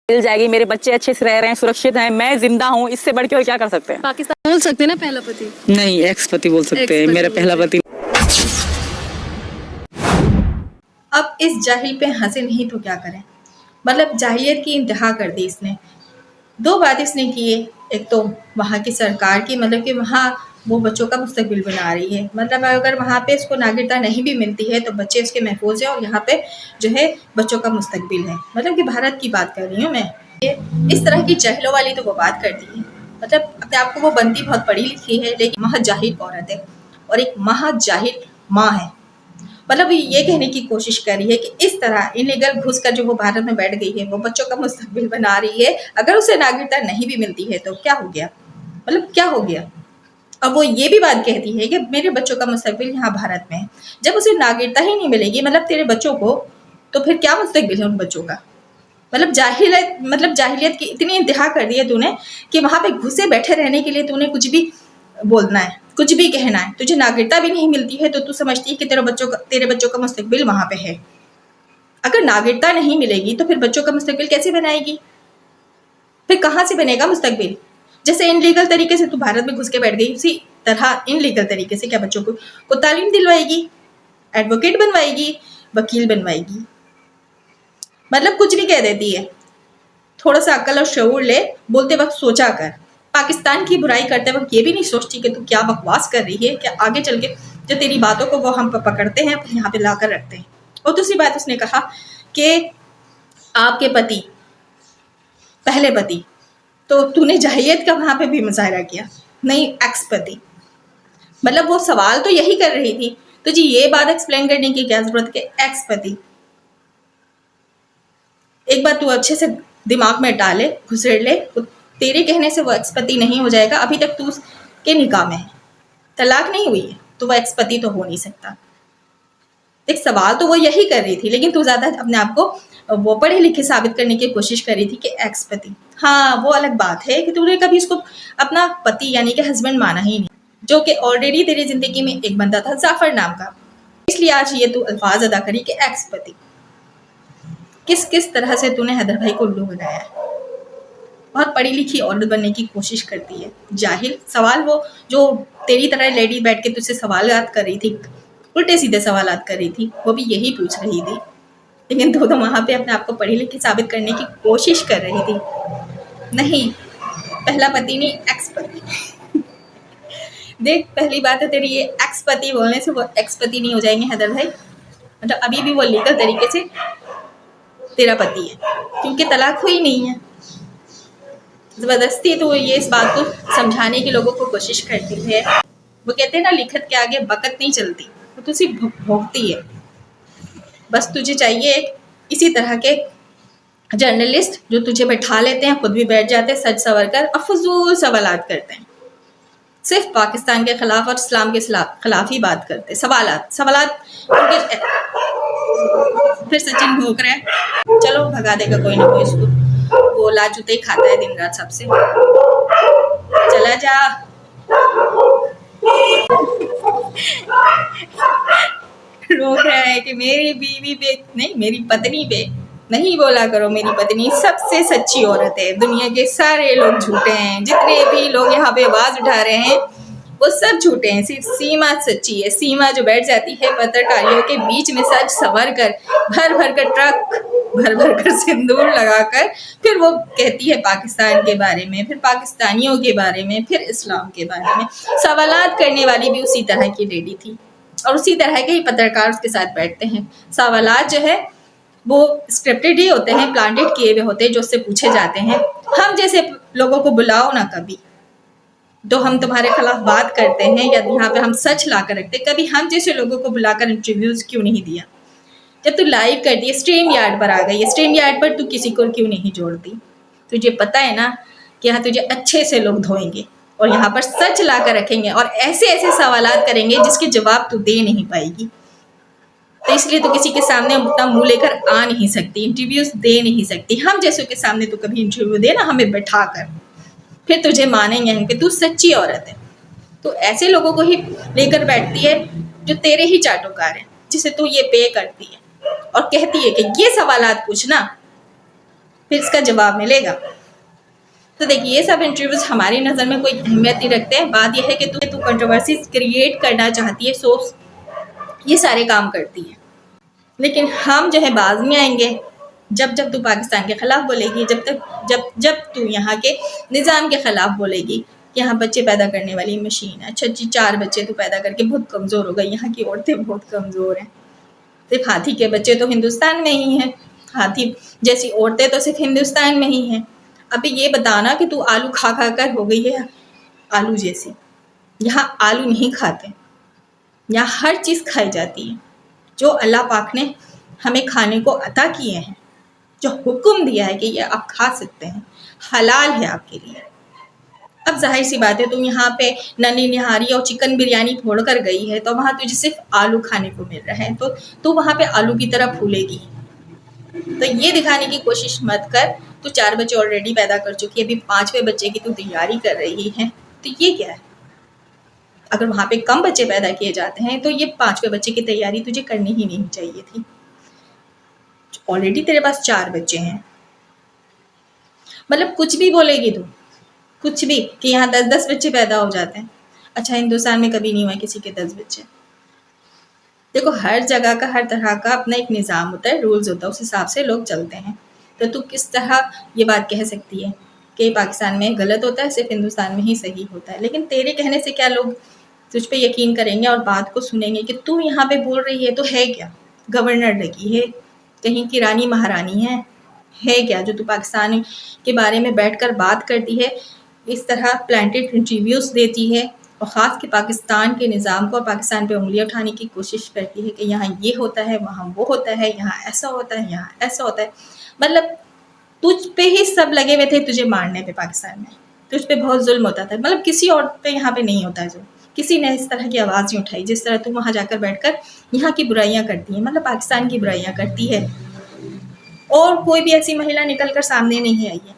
मिल जाएगी, मेरे बच्चे अच्छे से रह रहे हैं, सुरक्षित हैं, मैं जिंदा हूँ, इससे बढ़ के और क्या कर सकते हैं। पाकिस्तान बोल सकते हैं ना पहला पति? नहीं, एक्स पति बोल सकते हैं, मेरा पहला पति। अब इस जाहिल पे हंसे नहीं तो क्या करें। मतलब जाहिलियत की इंतहा कर दी इसने। दो बात इसने की है। एक तो वहाँ की सरकार की, मतलब कि वहाँ वो बच्चों का मुस्तकबिल बना रही है। मतलब अगर वहाँ पे इसको नागरिकता नहीं भी मिलती है तो बच्चे उसके महफूज हैं और यहाँ पे जो है बच्चों का मुस्तकबिल है। मतलब कि भारत की बात कर रही हूँ मैं। इस तरह की जहलों वाली तो वो बात करती है। मतलब अपने आप को वो बनती बहुत पढ़ी लिखी है, लेकिन महाजाहिल औरत है और एक महाजाहिल माँ है। मतलब ये कहने की कोशिश कर रही है कि इस तरह इलीगल घुस कर जो वो भारत में बैठ गई है, वो बच्चों का मुस्तकबिल बना रही है। अगर उसे नागरिकता नहीं भी मिलती है तो क्या हो गया, मतलब क्या हो गया। अब वो ये भी बात कहती है कि मेरे बच्चों का मुस्तकबिल यहाँ भारत में है। जब उसे नागरिकता ही नहीं मिलेगी, मतलब तेरे बच्चों को, तो फिर क्या मुस्तकबिल है उन बच्चों का। मतलब जाहिलियत की इतनी इंतहा कर दी है तूने कि वहां पे घुसे बैठे रहने के लिए तूने कुछ भी बोलना है, कुछ भी कहना है। तुझे नागरिकता भी नहीं मिलती है तो तू समझती है कि तेरे बच्चों का मुस्तकबिल वहां पे है। अगर नागरिकता नहीं मिलेगी तो फिर बच्चों का मुस्तकबिल कैसे बनाएगी, फिर कहाँ से बनेगा मुस्तकबिल। जैसे इनलीगल तरीके से तू भारत में घुस के बैठ गई, उसी तरह इनलीगल तरीके से क्या बच्चों को तालीम दिलवाएगी, एडवोकेट बनवाएगी, वकील बनवाएगी। मतलब कुछ भी कह देती है। थोड़ा सा अक्ल और शऊर ले, बोलते वक्त सोचा कर। पाकिस्तान की बुराई करते वक्त ये भी नहीं सोचती कि तू क्या बकवास कर रही है, क्या आगे चल के जो तेरी बातों को वो हम पकड़ते हैं यहाँ पे लाकर रखते हैं। और दूसरी बात उसने कहा कि आपके पति, पहले पति, तो तूने जाहिलियत का वहां पे भी मुजाहरा किया, नहीं एक्स पति। मतलब वो सवाल तो यही कर रही थी, तुझे ये बात एक्सप्लेन करने की क्या जरूरत कि एक्स पति। एक बात तू अच्छे से दिमाग में डाले, घुसेड़ ले, तेरे कहने से वो एक्सपति नहीं हो जाएगा। अभी तक तू उसके निकाह में है, तलाक नहीं हुई है, तो वो एक्सपति तो हो नहीं सकता। एक सवाल तो वो यही कर रही थी, लेकिन तू ज्यादा अपने आप को वो पढ़े लिखे साबित करने की कोशिश कर रही थी कि एक्सपति। हाँ, वो अलग बात है कि तूने कभी उसको अपना पति यानी कि हस्बैंड माना ही नहीं, जो कि ऑलरेडी तेरी जिंदगी में एक बंदा था जाफर नाम का। इसलिए आज ये तू अल्फाज अदा करी कि एक्सपति। किस किस तरह से तूने हैदर भाई को उल्लू बनाया है। बहुत पढ़ी लिखी औरत बनने की कोशिश करती है, जाहिल। सवाल वो जो तेरी तरह लेडी बैठ के तुझसे सवालात कर रही थी, उल्टे सीधे सवालात कर रही थी, वो भी यही पूछ रही थी। लेकिन तू तो वहां पे अपने आप को पढ़ी लिखी साबित करने की कोशिश कर रही थी। नहीं, पहला पति नहीं, एक्स पति। देख, पहली बात है तेरी ये एक्स पति बोलने से वो एक्स पति नहीं हो जाएंगे हैदर भाई। मतलब अभी भी वो लीगल तरीके से तेरा पति है, क्योंकि तलाक हुई नहीं है। जबरदस्ती तो ये इस बात को समझाने की लोगों को कोशिश करती है। वो कहते हैं ना, लिखत के आगे बकत नहीं चलती, वो तो सिर्फ भोगती है। बस तुझे चाहिए इसी तरह के जर्नलिस्ट जो तुझे बैठा लेते हैं, खुद भी बैठ जाते हैं सच सवर कर और फजूल सवालात करते हैं, सिर्फ पाकिस्तान के खिलाफ और इस्लाम के खिलाफ ही बात करते हैं। सवालात फिर सचिन भोग रहा है, चलो भगा देगा कोई ना कोई इसको। वो लाजूते ही खाता है दिन रात सबसे। चला जा। रोक रहा है कि मेरी बीवी पे नहीं, मेरी पत्नी पे नहीं बोला करो। मेरी पत्नी सबसे सच्ची औरत है, दुनिया के सारे लोग झूठे हैं। जितने भी लोग यहाँ पे आवाज उठा रहे हैं वो सब झूठे हैं, सिर्फ सीमा सच्ची है। सीमा जो बैठ जाती है पत्रकारियों के बीच में सच सवर कर, भर भर कर ट्रक भर भर कर सिंदूर लगाकर, फिर वो कहती है पाकिस्तान के बारे में, फिर पाकिस्तानियों के बारे में, फिर इस्लाम के बारे में। सवालात करने वाली भी उसी तरह की लेडी थी और उसी तरह के ही पत्रकार उसके साथ बैठते हैं। सवालात जो है वो स्क्रिप्टेड ही होते हैं, प्लांटेड किए हुए होते हैं, जो उससे पूछे जाते हैं। हम जैसे लोगों को बुलाओ ना कभी, तो हम तुम्हारे खिलाफ बात करते हैं या यहाँ पे हम सच ला कर रखते। कभी हम जैसे लोगों को बुलाकर इंटरव्यूज क्यों नहीं दिया। जब तू लाइव करती है, स्ट्रीम यार्ड पर आ गई है, स्ट्रीम यार्ड पर तू किसी को क्यों नहीं जोड़ती। तुझे पता है ना कि यहाँ तुझे अच्छे से लोग धोएंगे और यहाँ पर सच ला कर रखेंगे और ऐसे ऐसे सवालात करेंगे जिसके जवाब तू दे नहीं पाएगी। तो इसलिए तो किसी के सामने अपना मुंह लेकर आ नहीं सकती, इंटरव्यूज दे नहीं सकती। हम जैसों के सामने तो कभी इंटरव्यू दे ना, हमें बैठा कर, फिर तुझे मानेंगे हम कि तू सच्ची औरत है। तो ऐसे लोगों को ही लेकर बैठती है जो तेरे ही चाटोकार हैं, जिसे तू ये पे करती है और कहती है कि ये सवालात पूछना। फिर इसका जवाब मिलेगा। तो देखिए, ये सब इंटरव्यूज हमारी नज़र में कोई अहमियत नहीं रखते हैं। बात यह है कि तू कंट्रोवर्सी क्रिएट करना चाहती है, सो ये सारे काम करती है। लेकिन हम जो है बाज में आएंगे जब तू पाकिस्तान के ख़िलाफ़ बोलेगी, जब तू यहाँ के निज़ाम के ख़िलाफ़ बोलेगी कि यहाँ बच्चे पैदा करने वाली मशीन है। अच्छा जी, 4 बच्चे तो पैदा करके बहुत कमज़ोर हो गई, यहाँ की औरतें बहुत कमज़ोर हैं। सिर्फ हाथी के बच्चे तो हिंदुस्तान में ही हैं, हाथी जैसी औरतें तो सिर्फ हिंदुस्तान में ही हैं। अभी ये बताना कि तू आलू खा खा कर हो गई है आलू जैसी। यहाँ आलू नहीं खाते, यहाँ हर चीज़ खाई जाती है जो अल्लाह पाक ने हमें खाने को अता किए हैं, जो हुक्म दिया है कि ये आप खा सकते हैं, हलाल है आपके लिए। अब जाहिर सी बात है, तुम यहाँ पे ननी निहारी और चिकन बिरयानी फोड़ कर गई है, तो वहाँ तुझे सिर्फ आलू खाने को मिल रहा है, तो तू वहाँ पे आलू की तरह फूलेगी। तो ये दिखाने की कोशिश मत कर। तू 4 बच्चे ऑलरेडी पैदा कर चुकी है, अभी 5वें बच्चे की तू तैयारी कर रही है, तो ये क्या है? अगर वहाँ पे कम बच्चे पैदा किए जाते हैं तो ये 5वें बच्चे की तैयारी तुझे करनी ही नहीं चाहिए थी। ऑलरेडी तेरे पास 4 बच्चे हैं, मतलब कुछ भी बोलेगी तू, कुछ भी, कि यहाँ 10-10 बच्चे पैदा हो जाते हैं। अच्छा, हिंदुस्तान में कभी नहीं हुआ किसी के 10 बच्चे। देखो, हर जगह का हर तरह का अपना एक निज़ाम होता है, रूल्स होता है, उस हिसाब से लोग चलते हैं। तो तू किस तरह ये बात कह सकती है कि पाकिस्तान में गलत होता है, सिर्फ हिंदुस्तान में ही सही होता है? लेकिन तेरे कहने से क्या लोग तुझ पे यकीन करेंगे और बात को सुनेंगे कि तू यहाँ पे बोल रही है तो है क्या? गवर्नर लगी है, कहीं की रानी महारानी है क्या जो तू पाकिस्तान के बारे में बैठकर बात करती है, इस तरह प्लांटेड इंटरव्यूज़ देती है और ख़ास के पाकिस्तान के निज़ाम को और पाकिस्तान पे उंगलियां उठाने की कोशिश करती है कि यहाँ ये होता है, वहाँ वो होता है, यहाँ ऐसा होता है, यहाँ ऐसा होता है। मतलब तुझ पे ही सब लगे हुए थे तुझे मारने पे। पाकिस्तान में तुझ पे बहुत जुल्म होता था, मतलब किसी और पे यहाँ पे नहीं होता है जुल्म। किसी ने इस तरह की आवाज़ नहीं उठाई जिस तरह तुम वहाँ जाकर बैठकर यहाँ की बुराइयाँ करती है, मतलब पाकिस्तान की बुराइयाँ करती है। और कोई भी ऐसी महिला निकल कर सामने नहीं आई है,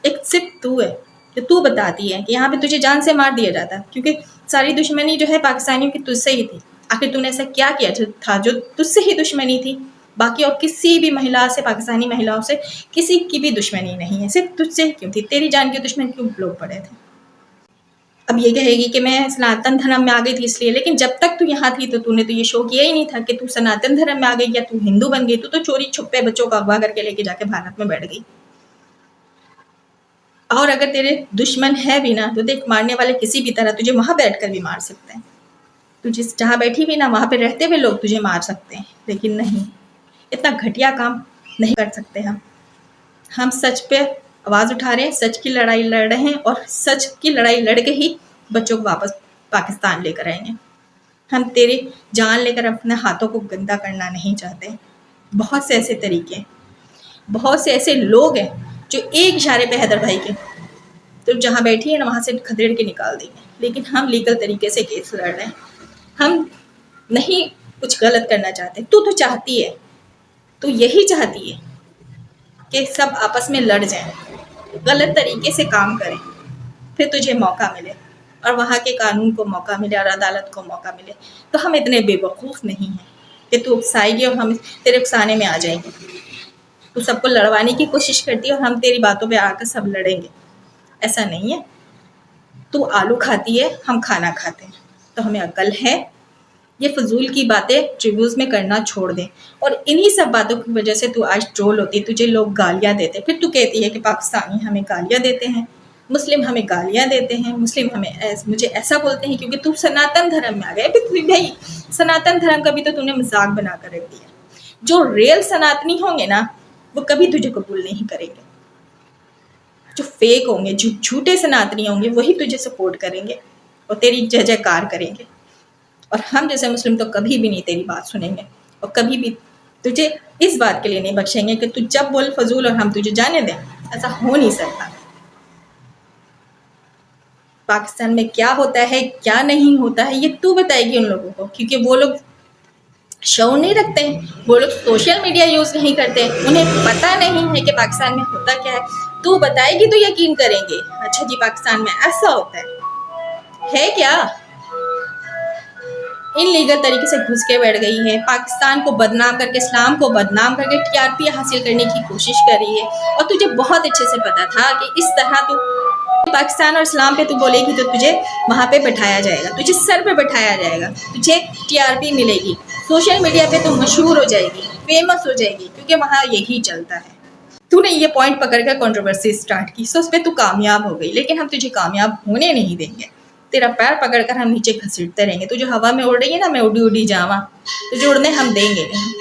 एक सिर्फ तू है कि तू बताती है कि यहाँ पे तुझे जान से मार दिया जाता, क्योंकि सारी दुश्मनी जो है पाकिस्तानियों की तुझसे ही थी। आखिर तूने ऐसा क्या किया था जो तुझसे ही दुश्मनी थी? बाकी और किसी भी महिला से, पाकिस्तानी महिलाओं से किसी की भी दुश्मनी नहीं है, सिर्फ तुझसे ही क्यों थी? तेरी जान की दुश्मन क्यों लोग पड़े थे? अब ये कहेगी कि मैं सनातन धर्म में आ गई थी इसलिए, लेकिन जब तक तू यहाँ थी तो तूने तो ये शो किया ही नहीं था कि तू सनातन धर्म में आ गई या तू हिंदू बन गई। तू तो चोरी छुपे बच्चों को अगवा करके लेके जाके भारत में बैठ गई। और अगर तेरे दुश्मन है भी ना तो देख, मारने वाले किसी भी तरह तुझे वहां बैठकर भी मार सकते हैं। तू जिस जहाँ बैठी भी ना, वहां पे रहते हुए लोग तुझे मार सकते हैं, लेकिन नहीं, इतना घटिया काम नहीं कर सकते हम सच पे आवाज़ उठा रहे हैं, सच की लड़ाई लड़ रहे हैं और सच की लड़ाई लड़ के ही बच्चों को वापस पाकिस्तान लेकर आएंगे। हम तेरी जान लेकर अपने हाथों को गंदा करना नहीं चाहते। बहुत से ऐसे तरीके, बहुत से ऐसे लोग हैं जो एक इशारे पे हैदर भाई के तो जहाँ बैठी है ना वहाँ से खदेड़ के निकाल देंगे। लेकिन हम लीगल तरीके से केस लड़ रहे हैं, हम नहीं कुछ गलत करना चाहते। तू तो चाहती है, तू यही चाहती है कि सब आपस में लड़ जाएं, गलत तरीके से काम करें, फिर तुझे मौका मिले और वहाँ के कानून को मौका मिले और अदालत को मौका मिले। तो हम इतने बेवकूफ़ नहीं हैं कि तू उकसाएगी और हम तेरे उकसाने में आ जाएंगे। तू सबको लड़वाने की कोशिश करती है और हम तेरी बातों पे आकर सब लड़ेंगे, ऐसा नहीं है। तू आलू खाती है, हम खाना खाते हैं, तो हमें अकल है। ये फजूल की बातें रिव्यूज़ में करना छोड़ दे। और इन्हीं सब बातों की वजह से तू आज ट्रोल होती, तुझे लोग गालियाँ देते, फिर तू कहती है कि पाकिस्तानी हमें गालियाँ देते हैं, मुस्लिम हमें गालियाँ देते हैं, मुस्लिम हमें मुझे ऐसा बोलते हैं क्योंकि तू सनातन धर्म में आ गया। फिर भाई, सनातन धर्म का भी तो तूने मजाक बना कर रख दिया। जो रियल सनातनी होंगे ना वो कभी तुझे कबूल नहीं करेंगे। जो फेक होंगे, जो झूठे सनातनी होंगे, वही तुझे सपोर्ट करेंगे और तेरी जय जयकार करेंगे। और हम जैसे मुस्लिम तो कभी भी नहीं तेरी बात सुनेंगे और कभी भी तुझे इस बात के लिए नहीं बख्शेंगे कि तू जब बोल फजूल और हम तुझे जाने दें। ऐसा हो नहीं सकता। पाकिस्तान में क्या होता है, क्या नहीं होता है, ये तू बताएगी उन लोगों को, क्योंकि वो लोग शो नहीं रखते हैं, वो लोग सोशल मीडिया यूज़ नहीं करते, उन्हें पता नहीं है कि पाकिस्तान में होता क्या है। तू बताएगी तो यकीन करेंगे। अच्छा जी, पाकिस्तान में ऐसा होता है क्या? इनलीगल तरीके से घुस के बैठ गई है, पाकिस्तान को बदनाम करके, इस्लाम को बदनाम करके टीआरपी हासिल करने की कोशिश कर रही है। और तुझे बहुत अच्छे से पता था कि इस तरह तू पाकिस्तान और इस्लाम पे तू बोलेगी तो तुझे वहाँ पे बैठाया जाएगा, तुझे सर पे बैठाया जाएगा, तुझे टीआरपी मिलेगी, सोशल मीडिया पे तू मशहूर हो जाएगी, फेमस हो जाएगी, क्योंकि वहाँ यही चलता है। तूने ये पॉइंट पकड़ कर कंट्रोवर्सी स्टार्ट की, सो उस पर तू कामयाब हो गई, लेकिन हम तुझे कामयाब होने नहीं देंगे। तेरा पैर पकड़कर हम नीचे घसीटते रहेंगे। तू जो हवा में उड़ रही है ना, मैं उड़ी उड़ी जावा, तुझे उड़ने हम देंगे नहीं।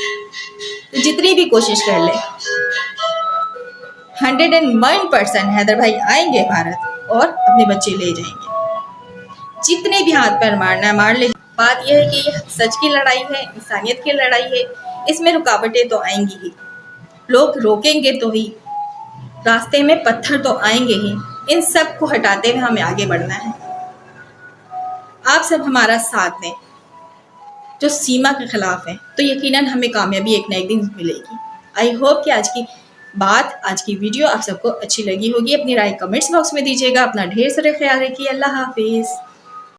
तो जितनी भी कोशिश कर ले, 101% हैदर भाई आएंगे भारत और अपने बच्चे ले जाएंगे। जितने भी हाथ पैर मारना है मार ले। बात यह है कि ये सच की लड़ाई है, इंसानियत की लड़ाई है, इसमें रुकावटें तो आएंगी ही, लोग रोकेंगे तो ही, रास्ते में पत्थर तो आएंगे ही। इन सब को हटाते हुए हमें आगे बढ़ना है। आप सब हमारा साथ दें जो सीमा के खिलाफ है, तो यकीनन हमें कामयाबी एक ना एक दिन मिलेगी। आई होप कि आज की बात, आज की वीडियो आप सबको अच्छी लगी होगी। अपनी राय कमेंट्स बॉक्स में दीजिएगा। अपना ढेर सारा ख्याल रखिए। अल्लाह हाफिज़।